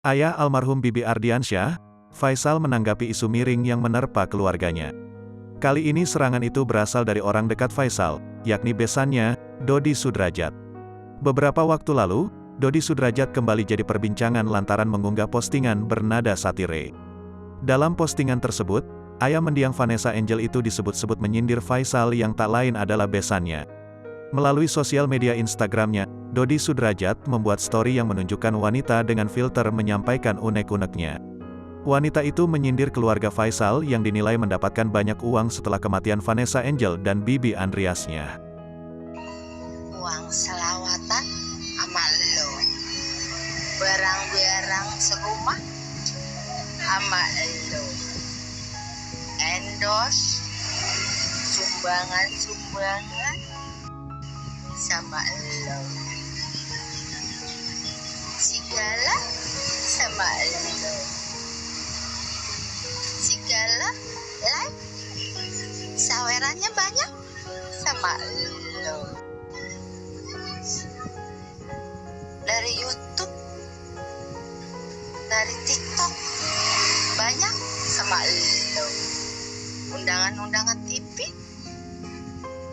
Ayah almarhum Bibi Ardiansyah, Faisal menanggapi isu miring yang menerpa keluarganya. Kali ini serangan itu berasal dari orang dekat Faisal, yakni besannya, Dodi Sudrajat. Beberapa waktu lalu, Dodi Sudrajat kembali jadi perbincangan lantaran mengunggah postingan bernada satire. Dalam postingan tersebut, ayah mendiang Vanessa Angel itu disebut-sebut menyindir Faisal yang tak lain adalah besannya. Melalui sosial media Instagramnya, Dodi Sudrajat membuat story yang menunjukkan wanita dengan filter menyampaikan unek-uneknya. Wanita itu menyindir keluarga Faisal yang dinilai mendapatkan banyak uang setelah kematian Vanessa Angel dan Bibi Andreasnya. Uang selawatan sama lo, barang-barang serumah sama lo, endorse, sumbangan sama lo, segala sama lo, segala like, sawerannya banyak sama lo, dari YouTube, dari TikTok banyak sama lo, undangan-undangan TV,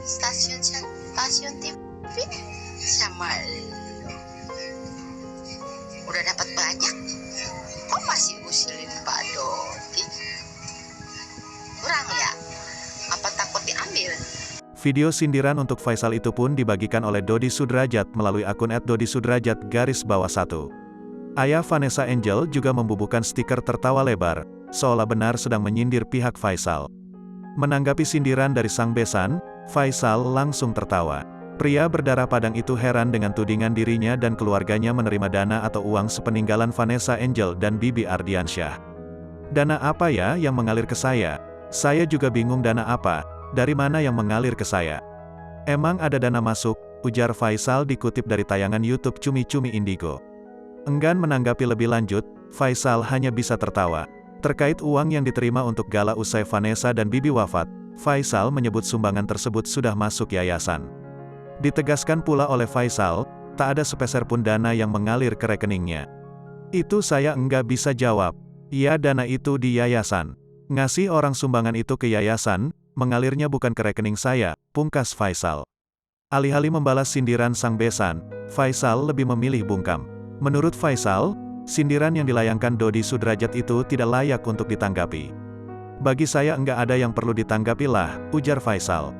stasiun TV sama lo. Udah dapat banyak, kok masih usilin Pak Dodi? Kurang ya? Apa takut diambil? Video sindiran untuk Faisal itu pun dibagikan oleh Dodi Sudrajat melalui akun @dodisudrajat_1. Ayah Vanessa Angel juga membubuhkan stiker tertawa lebar, seolah benar sedang menyindir pihak Faisal. Menanggapi sindiran dari sang besan, Faisal langsung tertawa. Pria berdarah padang itu heran dengan tudingan dirinya dan keluarganya menerima dana atau uang sepeninggalan Vanessa Angel dan Bibi Ardiansyah. Dana apa ya yang mengalir ke saya? Saya juga bingung dana apa, dari mana yang mengalir ke saya? Emang ada dana masuk, ujar Faisal dikutip dari tayangan YouTube Cumi Cumi Indigo. Enggan menanggapi lebih lanjut, Faisal hanya bisa tertawa. Terkait uang yang diterima untuk gala usai Vanessa dan Bibi wafat, Faisal menyebut sumbangan tersebut sudah masuk yayasan. Ditegaskan pula oleh Faisal, tak ada sepeser pun dana yang mengalir ke rekeningnya. Itu saya enggak bisa jawab. Ya, dana itu di yayasan. Ngasih orang sumbangan itu ke yayasan, mengalirnya bukan ke rekening saya, pungkas Faisal. Alih-alih membalas sindiran sang besan, Faisal lebih memilih bungkam. Menurut Faisal, sindiran yang dilayangkan Dodi Sudrajat itu tidak layak untuk ditanggapi. Bagi saya enggak ada yang perlu ditanggapi lah, ujar Faisal.